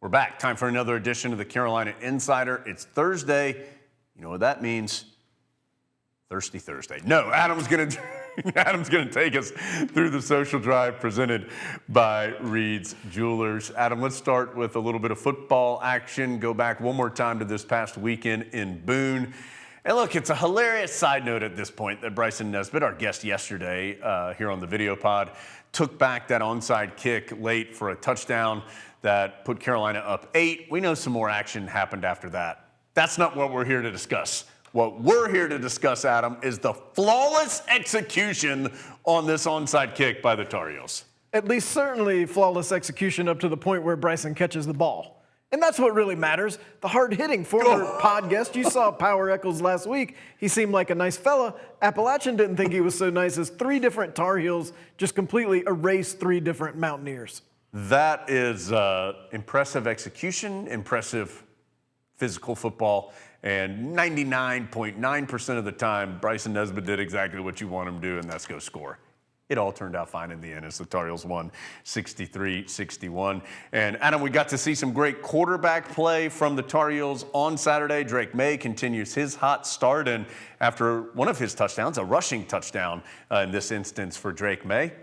We're back. Time for another edition of the Carolina Insider. It's Thursday. You know what that means? Thirsty Thursday. No, Adam's going to take us through the social drive presented by Reed's Jewelers. Adam, let's start with a little bit of football action. Go back one more time to this past weekend in Boone. And look, it's a hilarious side note at this point that Bryson Nesbitt, our guest yesterday here on the video pod, took back that onside kick late for a touchdown that put Carolina up 8. We know some more action happened after that. That's not what we're here to discuss. What we're here to discuss, Adam, is the flawless execution on this onside kick by the Tar Heels. At least certainly flawless execution up to the point where Bryson catches the ball. And that's what really matters. The hard-hitting former pod guest, you saw Power Eccles last week. He seemed like a nice fella. Appalachian didn't think he was so nice as 3 different Tar Heels just completely erased 3 different Mountaineers. That is impressive execution, impressive physical football, and 99.9% of the time, Bryson Nesbitt did exactly what you want him to do, and that's go score. It all turned out fine in the end as the Tar Heels won 63-61. And Adam, we got to see some great quarterback play from the Tar Heels on Saturday. Drake May continues his hot start, and after one of his touchdowns, a rushing touchdown in this instance for Drake May,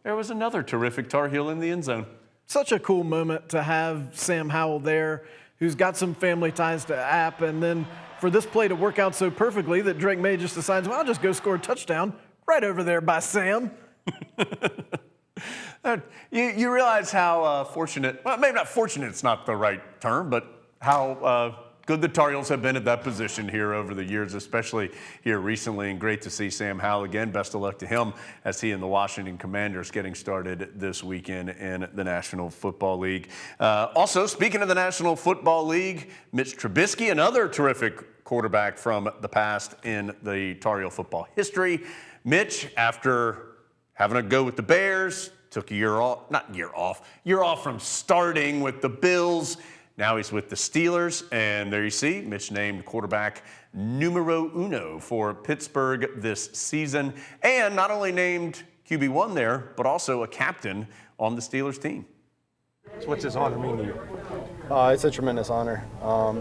there was another terrific Tar Heel in the end zone. Such a cool moment to have Sam Howell there, who's got some family ties to App, and then for this play to work out so perfectly that Drake May just decides, well, I'll just go score a touchdown right over there by Sam. You realize how fortunate, well, maybe not fortunate, it's not the right term, but how good the Tar Heels have been at that position here over the years, especially here recently, and great to see Sam Howell again. Best of luck to him as he and the Washington Commanders getting started this weekend in the National Football League. Also, speaking of the National Football League, Mitch Trubisky, another terrific quarterback from the past in the Tar Heel football history. Mitch, after having a go with the Bears, took a year off from starting with the Bills. Now he's with the Steelers, and there you see, Mitch named quarterback numero uno for Pittsburgh this season, and not only named QB1 there, but also a captain on the Steelers team. So what's this honor mean to you? It's a tremendous honor.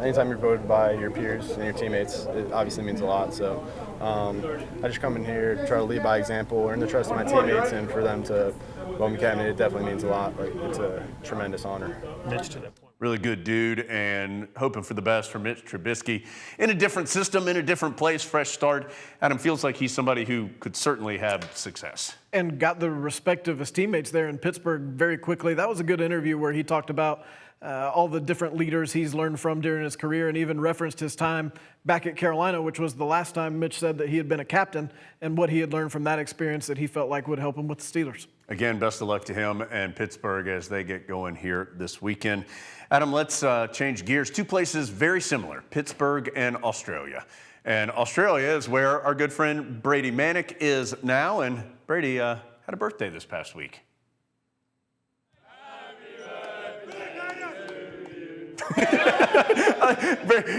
Anytime you're voted by your peers and your teammates, it obviously means a lot. So I just come in here, try to lead by example, earn the trust of my teammates, and for them to vote me captain, it definitely means a lot. Like, it's a tremendous honor. Mitch, to that point. Really good dude, and hoping for the best for Mitch Trubisky. In a different system, in a different place, fresh start. Adam feels like he's somebody who could certainly have success. And got the respect of his teammates there in Pittsburgh very quickly. That was a good interview where he talked about all the different leaders he's learned from during his career, and even referenced his time back at Carolina, which was the last time Mitch said that he had been a captain, and what he had learned from that experience that he felt like would help him with the Steelers. Again, best of luck to him and Pittsburgh as they get going here this weekend. Adam, let's change gears. 2 places very similar, Pittsburgh and Australia. And Australia is where our good friend Brady Manic is now, and Brady had a birthday this past week.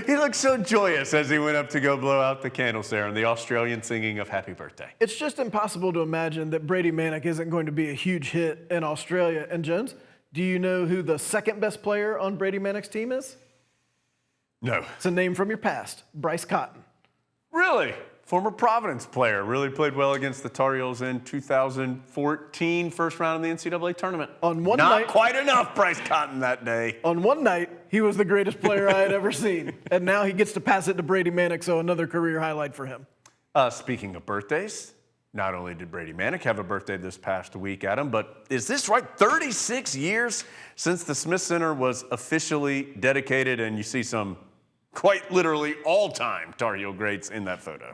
He looked so joyous as he went up to go blow out the candles there, and the Australian singing of happy birthday. It's just impossible to imagine that Brady Manic isn't going to be a huge hit in Australia. And Jones, do you know who the second best player on Brady Manic's team is? No. It's a name from your past, Bryce Cotton. Really? Former Providence player, really played well against the Tar Heels in 2014, first round in the NCAA tournament. Not quite enough, Bryce Cotton, that day. On one night, he was the greatest player I had ever seen. And now he gets to pass it to Brady Manic, so another career highlight for him. Speaking of birthdays, not only did Brady Manic have a birthday this past week, Adam, but is this right? 36 years since the Smith Center was officially dedicated, and you see some quite literally all-time Tar Heel greats in that photo.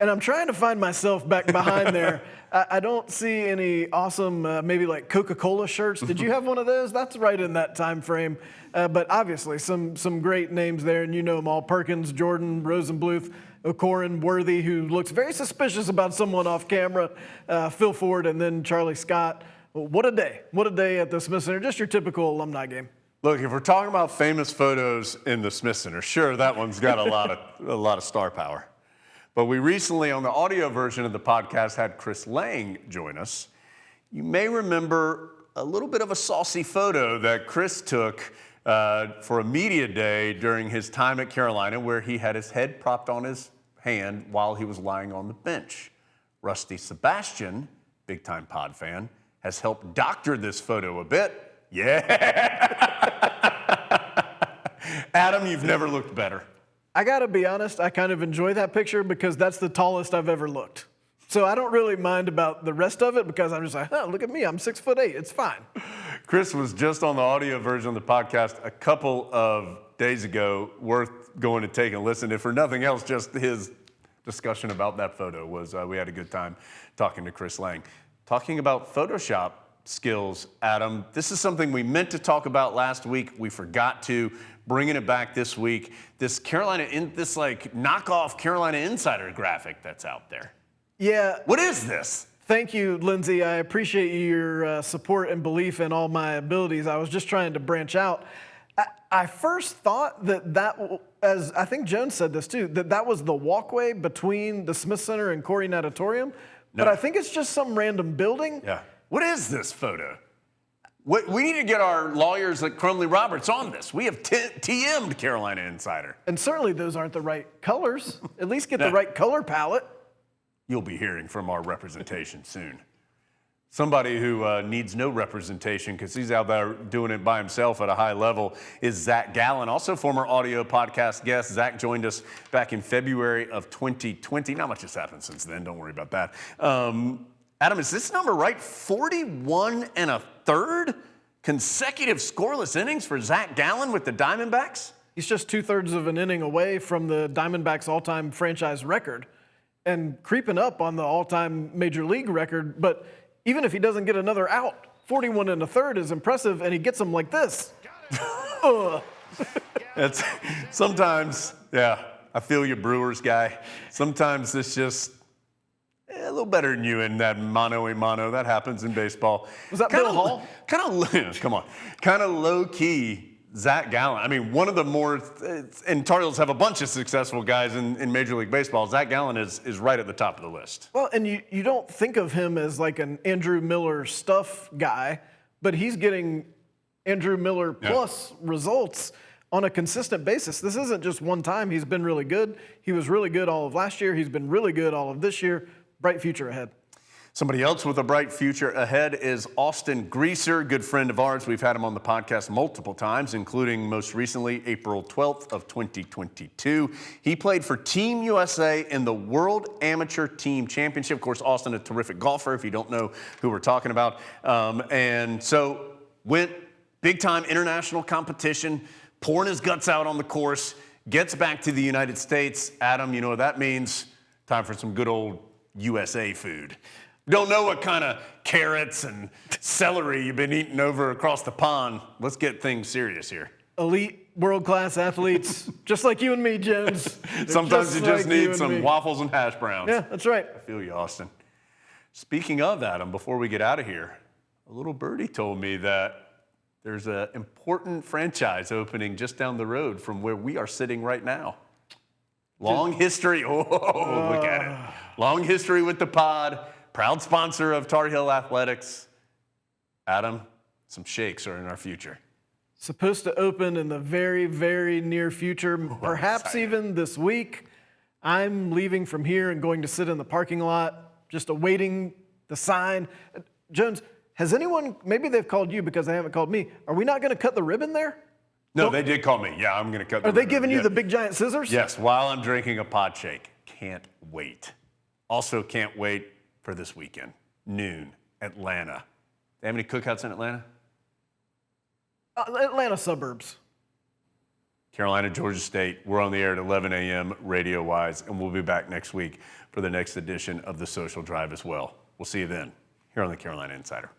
And I'm trying to find myself back behind there. I don't see any awesome, maybe like Coca-Cola shirts. Did you have one of those? That's right in that time frame. But obviously some great names there, and you know them all. Perkins, Jordan, Rosenbluth, O'Corin, Worthy, who looks very suspicious about someone off camera, Phil Ford, and then Charlie Scott. Well, what a day. What a day at the Smith Center. Just your typical alumni game. Look, if we're talking about famous photos in the Smith Center, sure, that one's got a lot of star power. But we recently, on the audio version of the podcast, had Chris Lang join us. You may remember a little bit of a saucy photo that Chris took for a media day during his time at Carolina where he had his head propped on his hand while he was lying on the bench. Rusty Sebastian, big-time Pod fan, has helped doctor this photo a bit. Yeah. Adam, you've never looked better. I gotta be honest, I kind of enjoy that picture because that's the tallest I've ever looked. So I don't really mind about the rest of it because I'm just like, oh, look at me, I'm 6'8", it's fine. Chris was just on the audio version of the podcast a couple of days ago, worth going to take a listen. If for nothing else, just his discussion about that photo was, we had a good time talking to Chris Lang. Talking about Photoshop skills, Adam, this is something we meant to talk about last week. We forgot to. Bringing it back this week. This knockoff Carolina Insider graphic that's out there. Yeah. What is this? Thank you, Lindsay. I appreciate your support and belief in all my abilities. I was just trying to branch out. I first thought that, as I think Jones said this too, that was the walkway between the Smith Center and Corey Natatorium. No. But I think it's just some random building. Yeah. What is this photo? We need to get our lawyers like Crumley Roberts on this. We have TM'd Carolina Insider. And certainly those aren't the right colors. At least get the right color palette. You'll be hearing from our representation soon. Somebody who needs no representation because he's out there doing it by himself at a high level is Zach Gallen, also former audio podcast guest. Zach joined us back in February of 2020. Not much has happened since then. Don't worry about that. Adam, is this number right? 41 1/3 consecutive scoreless innings for Zach Gallen with the Diamondbacks? He's just 2/3 of an inning away from the Diamondbacks' all-time franchise record and creeping up on the all-time major league record. But even if he doesn't get another out, 41 1/3 is impressive, and he gets them like this. It's sometimes, yeah, I feel you, Brewers guy. Sometimes it's just a little better than you in that mano-a-mano. That happens in baseball. Was that Bill Hall? Kind of low-key Zach Gallen. I mean, one of the more, and Tar Heels have a bunch of successful guys in Major League Baseball. Zach Gallen is right at the top of the list. Well, and you don't think of him as like an Andrew Miller stuff guy, but he's getting Andrew Miller plus results on a consistent basis. This isn't just one time. He's been really good. He was really good all of last year. He's been really good all of this year. Bright future ahead. Somebody else with a bright future ahead is Austin Greaser, good friend of ours. We've had him on the podcast multiple times, including most recently April 12th of 2022. He played for Team USA in the World Amateur Team Championship. Of course, Austin, a terrific golfer, if you don't know who we're talking about. And so went big-time international competition, pouring his guts out on the course, gets back to the United States. Adam, you know what that means? Time for some good old USA food. Don't know what kind of carrots and celery you've been eating over across the pond. Let's get things serious here. Elite, world-class athletes, just like you and me, Jones. Sometimes you just need some waffles and hash browns. Yeah, that's right. I feel you, Austin. Speaking of, Adam, before we get out of here, a little birdie told me that there's an important franchise opening just down the road from where we are sitting right now. Long history. Oh, look at it. Long history with the pod. Proud sponsor of Tar Heel Athletics. Adam, some shakes are in our future. Supposed to open in the very, very near future, perhaps even this week. I'm leaving from here and going to sit in the parking lot, just awaiting the sign. Jones, has anyone, maybe they've called you because they haven't called me. Are we not going to cut the ribbon there? No, they did call me. Yeah, I'm going to cut the ribbon. Are they giving you the big giant scissors? Yes, while I'm drinking a pod shake. Can't wait. Also can't wait for this weekend. Noon, Atlanta. They have any cookouts in Atlanta? Atlanta suburbs. Carolina, Georgia State. We're on the air at 11 a.m. radio-wise, and we'll be back next week for the next edition of The Social Drive as well. We'll see you then here on the Carolina Insider.